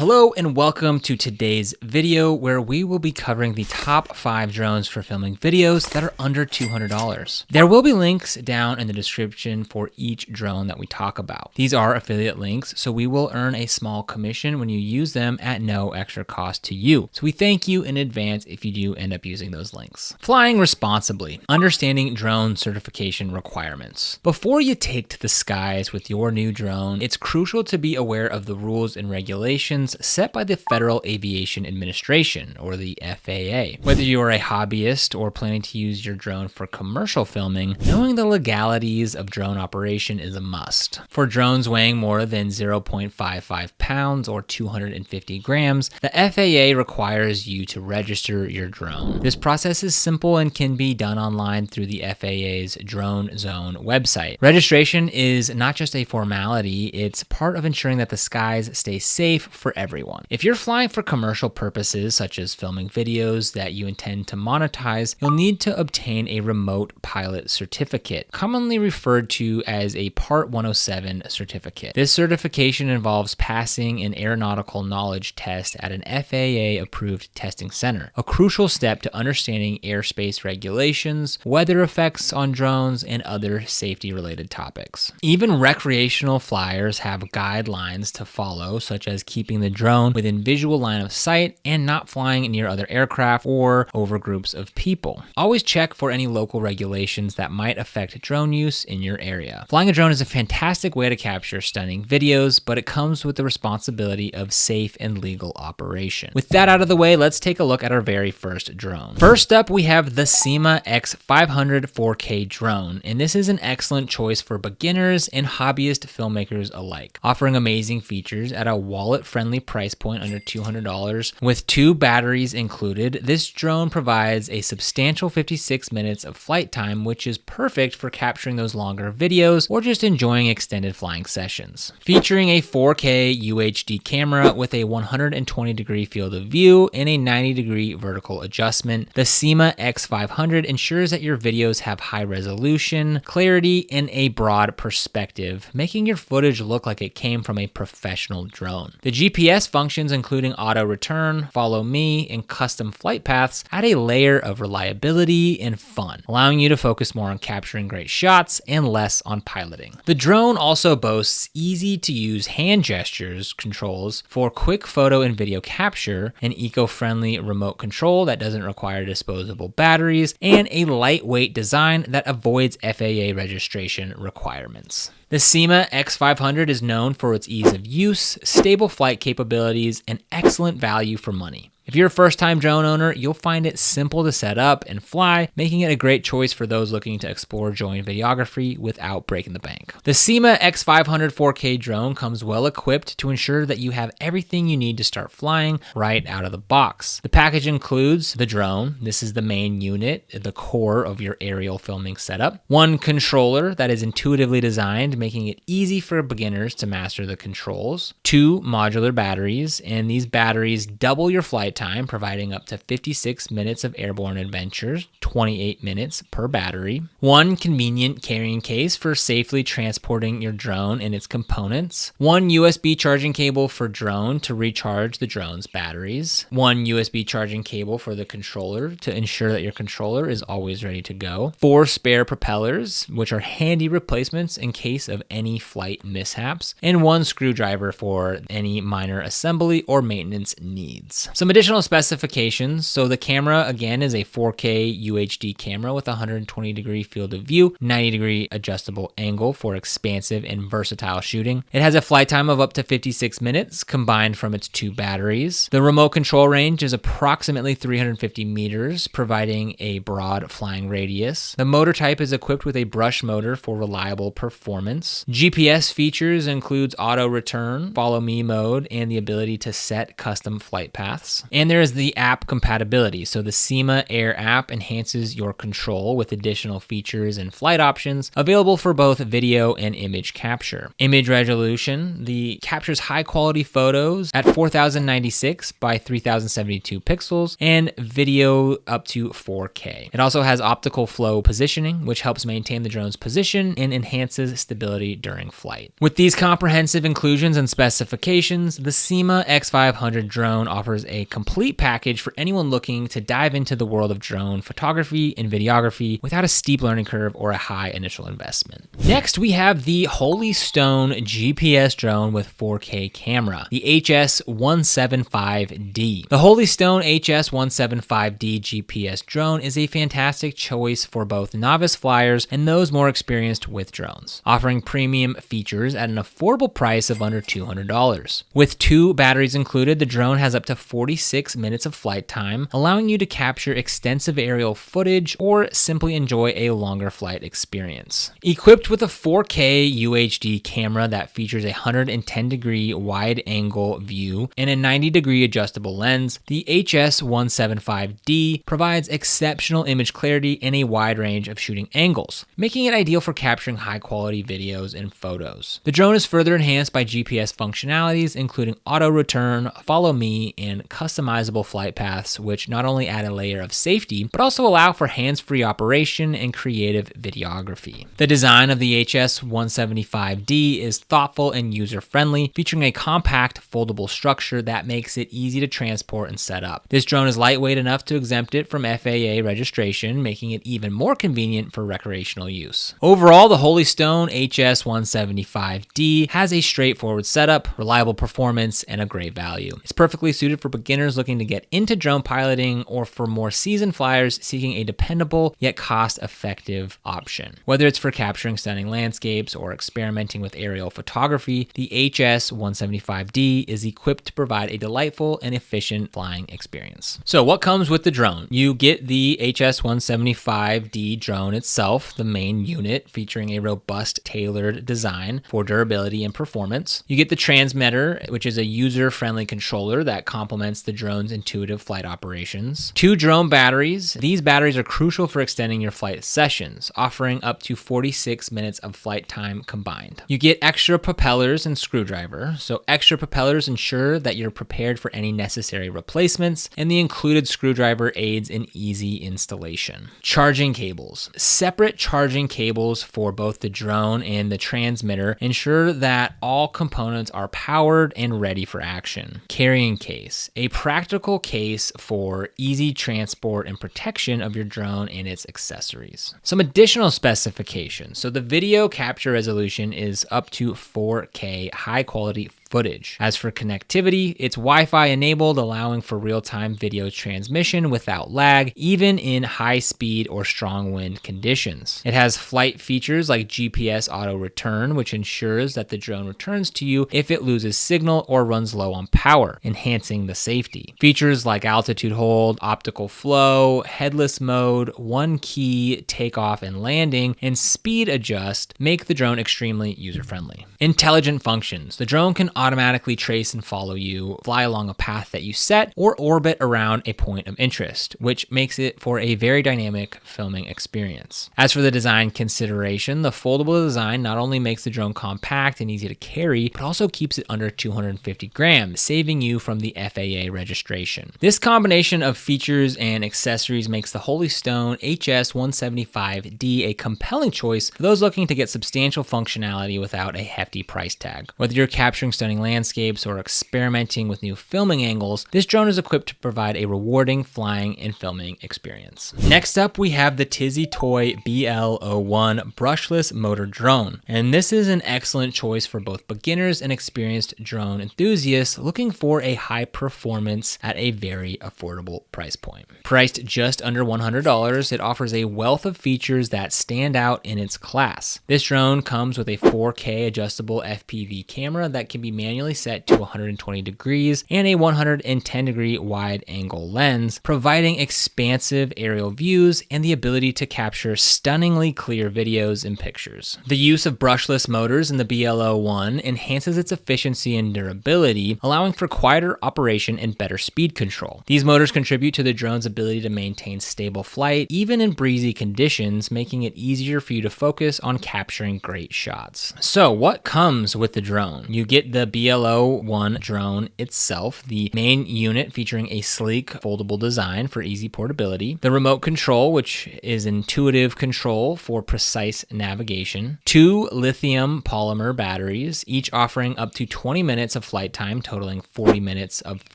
Hello and welcome to today's video where we will be covering the top 5 drones for filming videos that are under $200. There will be links down in the description for each drone that we talk about. These are affiliate links, so we will earn a small commission when you use them at no extra cost to you. So we thank you in advance if you do end up using those links. Flying responsibly, understanding drone certification requirements. Before you take to the skies with your new drone, it's crucial to be aware of the rules and regulations set by the Federal Aviation Administration, or the FAA. Whether you are a hobbyist or planning to use your drone for commercial filming, knowing the legalities of drone operation is a must. For drones weighing more than 0.55 pounds or 250 grams, the FAA requires you to register your drone. This process is simple and can be done online through the FAA's Drone Zone website. Registration is not just a formality, it's part of ensuring that the skies stay safe for everyone. If you're flying for commercial purposes, such as filming videos that you intend to monetize, you'll need to obtain a remote pilot certificate, commonly referred to as a Part 107 certificate. This certification involves passing an aeronautical knowledge test at an FAA-approved testing center, a crucial step to understanding airspace regulations, weather effects on drones, and other safety-related topics. Even recreational flyers have guidelines to follow, such as keeping the drone within visual line of sight and not flying near other aircraft or over groups of people. Always check for any local regulations that might affect drone use in your area. Flying a drone is a fantastic way to capture stunning videos, but it comes with the responsibility of safe and legal operation. With that out of the way, let's take a look at our very first drone. First up, we have the SYMA X500 4K drone, and this is an excellent choice for beginners and hobbyist filmmakers alike, offering amazing features at a wallet-friendly price point under $200. With 2 batteries included, this drone provides a substantial 56 minutes of flight time, which is perfect for capturing those longer videos or just enjoying extended flying sessions. Featuring a 4K UHD camera with a 120-degree field of view and a 90-degree vertical adjustment, the SYMA X500 ensures that your videos have high resolution, clarity, and a broad perspective, making your footage look like it came from a professional drone. The GPS functions, including auto return, follow me, and custom flight paths, add a layer of reliability and fun, allowing you to focus more on capturing great shots and less on piloting. The drone also boasts easy-to-use hand gestures controls for quick photo and video capture, an eco-friendly remote control that doesn't require disposable batteries, and a lightweight design that avoids FAA registration requirements. The SYMA X500 is known for its ease of use, stable flight capabilities, and excellent value for money. If you're a first-time drone owner, you'll find it simple to set up and fly, making it a great choice for those looking to explore joint videography without breaking the bank. The SYMA X500 4K drone comes well equipped to ensure that you have everything you need to start flying right out of the box. The package includes the drone. This is the main unit, the core of your aerial filming setup. 1 controller that is intuitively designed, making it easy for beginners to master the controls. 2 modular batteries, and these batteries double your flight time, providing up to 56 minutes of airborne adventures, 28 minutes per battery. 1 convenient carrying case for safely transporting your drone and its components. 1 USB charging cable for drone to recharge the drone's batteries. 1 USB charging cable for the controller to ensure that your controller is always ready to go. 4 spare propellers, which are handy replacements in case of any flight mishaps. And 1 screwdriver for any minor assembly or maintenance needs. Some additional specifications. So the camera, again, is a 4K UHD camera with a 120-degree field of view, 90-degree adjustable angle for expansive and versatile shooting. It has a flight time of up to 56 minutes combined from its 2 batteries. The remote control range is approximately 350 meters, providing a broad flying radius. The motor type is equipped with a brush motor for reliable performance. GPS features includes auto return, follow me mode, and the ability to set custom flight paths. And there is the app compatibility. So the SYMA Air app enhances your control with additional features and flight options available for both video and image capture. Image resolution, the captures high quality photos at 4096 by 3072 pixels and video up to 4K. It also has optical flow positioning, which helps maintain the drone's position and enhances stability during flight. With these comprehensive inclusions and specifications, the SYMA X500 drone offers a complete package for anyone looking to dive into the world of drone photography and videography without a steep learning curve or a high initial investment. Next, we have the Holy Stone GPS drone with 4K camera, the HS175D. The Holy Stone HS175D GPS drone is a fantastic choice for both novice flyers and those more experienced with drones, offering premium features at an affordable price of under $200. With 2 batteries included, the drone has up to 46 minutes of flight time, allowing you to capture extensive aerial footage or simply enjoy a longer flight experience. Equipped with a 4K UHD camera that features a 110-degree wide-angle view and a 90-degree adjustable lens, the HS175D provides exceptional image clarity and a wide range of shooting angles, making it ideal for capturing high-quality videos and photos. The drone is further enhanced by GPS functionalities, including auto return, follow me, and customizable flight paths, which not only add a layer of safety, but also allow for hands-free operation and creative videography. The design of the HS175D is thoughtful and user-friendly, featuring a compact, foldable structure that makes it easy to transport and set up. This drone is lightweight enough to exempt it from FAA registration, making it even more convenient for recreational use. Overall, the Holy Stone HS175D has a straightforward setup, reliable performance, and a great value. It's perfectly suited for beginners looking to get into drone piloting or for more seasoned flyers seeking a dependable yet cost-effective option. Whether it's for capturing stunning landscapes or experimenting with aerial photography, the HS175D is equipped to provide a delightful and efficient flying experience. So what comes with the drone? You get the HS175D drone itself, the main unit, featuring a robust, tailored design for durability and performance. You get the transmitter, which is a user-friendly controller that complements the drone's intuitive flight operations. 2 drone batteries. These batteries are crucial for extending your flight sessions, offering up to 46 minutes of flight time combined. You get extra propellers and screwdriver. So extra propellers ensure that you're prepared for any necessary replacements, and the included screwdriver aids in easy installation. Charging cables. Separate charging cables for both the drone and the transmitter ensure that all components are powered and ready for action. Carrying case. A practical case for easy transport and protection of your drone and its accessories. Some additional specifications. So the video capture resolution is up to 4K high quality footage. As for connectivity, it's Wi-Fi enabled, allowing for real-time video transmission without lag, even in high speed or strong wind conditions. It has flight features like GPS auto return, which ensures that the drone returns to you if it loses signal or runs low on power, enhancing the safety. Features like altitude hold, optical flow, headless mode, one key takeoff and landing, and speed adjust make the drone extremely user-friendly. Intelligent functions. The drone can automatically trace and follow you, fly along a path that you set, or orbit around a point of interest, which makes it for a very dynamic filming experience. As for the design consideration, the foldable design not only makes the drone compact and easy to carry, but also keeps it under 250 grams, saving you from the FAA registration. This combination of features and accessories makes the Holy Stone HS175D a compelling choice for those looking to get substantial functionality without a hefty price tag. Whether you're capturing stunning landscapes or experimenting with new filming angles, this drone is equipped to provide a rewarding flying and filming experience. Next up, we have the TizzyToy BLO1 brushless motor drone. And this is an excellent choice for both beginners and experienced drone enthusiasts looking for a high performance at a very affordable price point. Priced just under $100, it offers a wealth of features that stand out in its class. This drone comes with a 4K adjustable FPV camera that can be manually set to 120 degrees and a 110-degree wide-angle lens, providing expansive aerial views and the ability to capture stunningly clear videos and pictures. The use of brushless motors in the BLO1 enhances its efficiency and durability, allowing for quieter operation and better speed control. These motors contribute to the drone's ability to maintain stable flight, even in breezy conditions, making it easier for you to focus on capturing great shots. So what comes with the drone? You get the BLO1 drone itself, the main unit featuring a sleek foldable design for easy portability, the remote control, which is intuitive control for precise navigation, 2 lithium polymer batteries, each offering up to 20 minutes of flight time, totaling 40 minutes of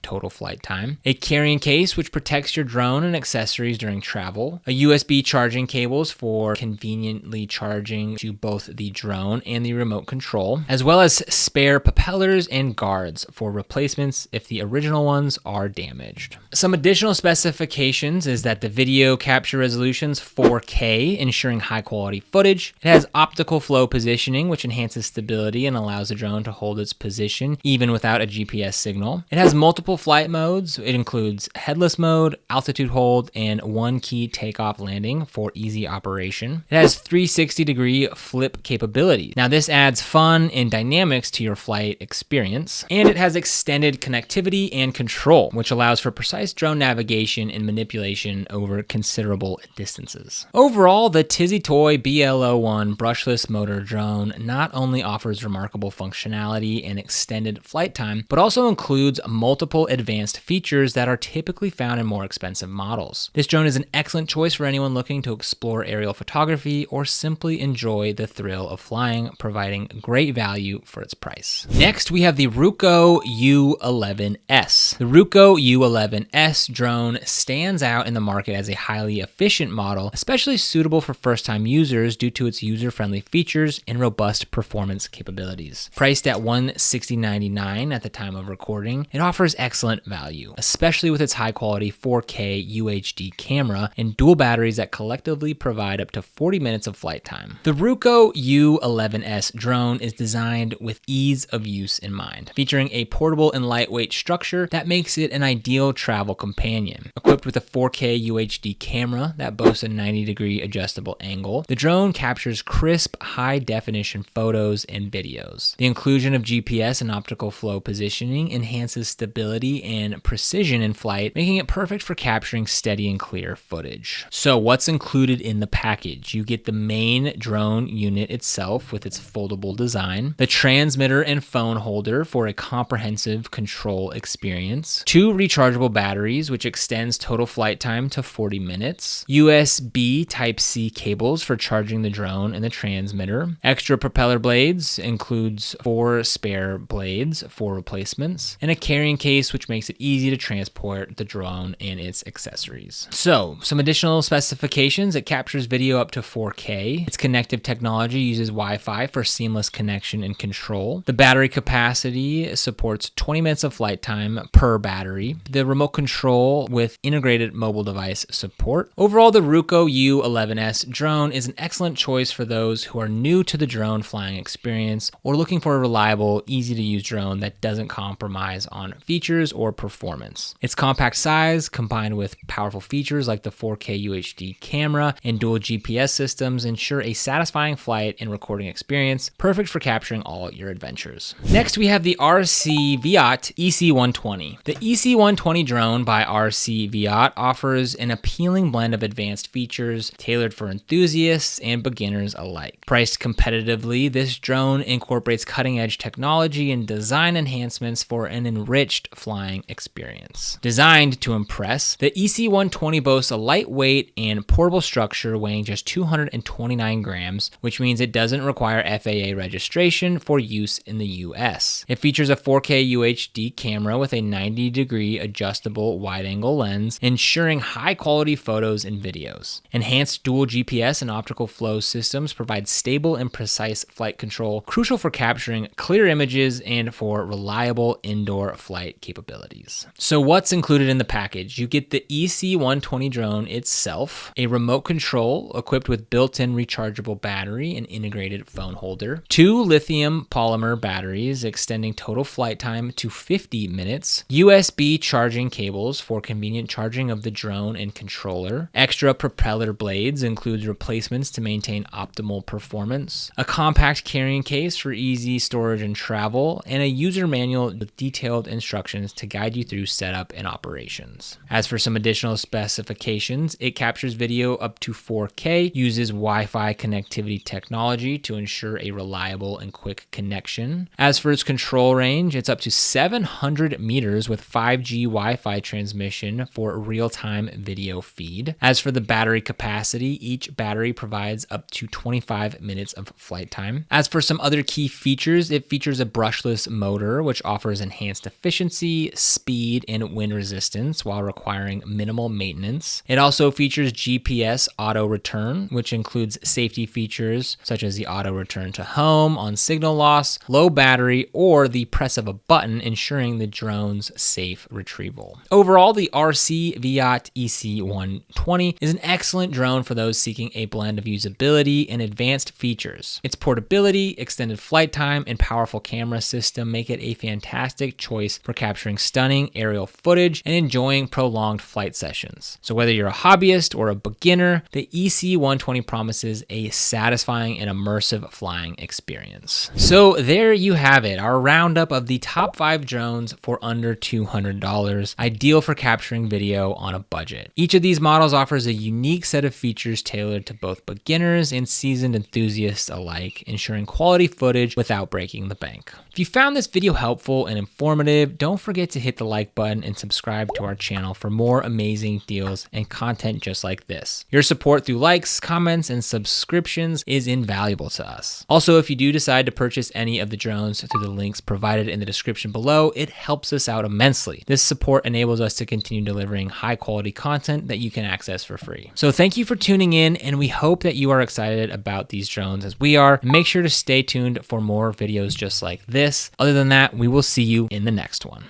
total flight time, a carrying case which protects your drone and accessories during travel, a USB charging cables for conveniently charging to both the drone and the remote control, as well as spare propellers and guards for replacements if the original ones are damaged. Some additional specifications is that the video capture resolution's 4K, ensuring high quality footage. It has optical flow positioning, which enhances stability and allows the drone to hold its position even without a GPS signal. It has multiple flight modes. It includes headless mode, altitude hold, and one key takeoff landing for easy operation. It has 360-degree flip capability. Now this adds fun and dynamics to your flight experience. And it has extended connectivity and control, which allows for precise drone navigation and manipulation over considerable distances. Overall, the TizzyToy BLO1 brushless motor drone not only offers remarkable functionality and extended flight time, but also includes multiple advanced features that are typically found in more expensive models. This drone is an excellent choice for anyone looking to explore aerial photography or simply enjoy the thrill of flying, providing great value for its price. Next, we have the Ruko U11S. The Ruko U11S drone stands out in the market as a highly efficient model, especially suitable for first-time users due to its user-friendly features and robust performance capabilities. Priced at $160.99 at the time of recording, it offers excellent value, especially with its high-quality 4K UHD camera and dual batteries that collectively provide up to 40 minutes of flight time. The Ruko U11S drone is designed with ease of use in mind, featuring a portable and lightweight structure that makes it an ideal travel companion. Equipped with a 4K UHD camera that boasts a 90-degree adjustable angle, the drone captures crisp, high-definition photos and videos. The inclusion of GPS and optical flow positioning enhances stability and precision in flight, making it perfect for capturing steady and clear footage. So what's included in the package? You get the main drone unit itself with its foldable design, the transmitter and phone holder for a comprehensive control experience, 2 rechargeable batteries, which extends total flight time to 40 minutes, USB Type-C cables for charging the drone and the transmitter, extra propeller blades, includes 4 spare blades for replacements, and a carrying case which makes it easy to transport the drone and its accessories. So, some additional specifications: it captures video up to 4K, its connective technology uses Wi-Fi for seamless connection and control, the battery capacity supports 20 minutes of flight time per battery, the remote control with integrated mobile device support. Overall, the Ruko U11S drone is an excellent choice for those who are new to the drone flying experience or looking for a reliable, easy-to-use drone that doesn't compromise on features or performance. Its compact size, combined with powerful features like the 4K UHD camera and dual GPS systems, ensure a satisfying flight and recording experience, perfect for capturing all your adventures. Next, we have the RC Viot EC120. The EC120 drone by RC Viot offers an appealing blend of advanced features tailored for enthusiasts and beginners alike. Priced competitively, this drone incorporates cutting-edge technology and design enhancements for an enriched flying experience. Designed to impress, the EC120 boasts a lightweight and portable structure weighing just 229 grams, which means it doesn't require FAA registration for use in the US. It features a 4K UHD camera with a 90-degree adjustable wide-angle lens, ensuring high-quality photos and videos. Enhanced dual GPS and optical flow systems provide stable and precise flight control, crucial for capturing clear images and for reliable indoor flight capabilities. So what's included in the package? You get the EC120 drone itself, a remote control equipped with built-in rechargeable battery and integrated phone holder, 2 lithium polymer batteries batteries, extending total flight time to 50 minutes, USB charging cables for convenient charging of the drone and controller, extra propeller blades includes replacements to maintain optimal performance, a compact carrying case for easy storage and travel, and a user manual with detailed instructions to guide you through setup and operations. As for some additional specifications, it captures video up to 4K, uses Wi-Fi connectivity technology to ensure a reliable and quick connection. As for its control range, it's up to 700 meters with 5G Wi-Fi transmission for real-time video feed. As for the battery capacity, each battery provides up to 25 minutes of flight time. As for some other key features, it features a brushless motor, which offers enhanced efficiency, speed, and wind resistance while requiring minimal maintenance. It also features GPS auto return, which includes safety features such as the auto return to home on signal loss, low battery, or the press of a button, ensuring the drone's safe retrieval. Overall, the RC Viot EC120 is an excellent drone for those seeking a blend of usability and advanced features. Its portability, extended flight time, and powerful camera system make it a fantastic choice for capturing stunning aerial footage and enjoying prolonged flight sessions. So whether you're a hobbyist or a beginner, the EC120 promises a satisfying and immersive flying experience. So there you have it, our roundup of the top 5 drones for under $200, ideal for capturing video on a budget. Each of these models offers a unique set of features tailored to both beginners and seasoned enthusiasts alike, ensuring quality footage without breaking the bank. If you found this video helpful and informative, don't forget to hit the like button and subscribe to our channel for more amazing deals and content just like this. Your support through likes, comments, and subscriptions is invaluable to us. Also, if you do decide to purchase any of the drones through the links provided in the description below, it helps us out immensely. This support enables us to continue delivering high quality content that you can access for free. So thank you for tuning in, and we hope that you are excited about these drones as we are. Make sure to stay tuned for more videos just like this. Other than that, we will see you in the next one.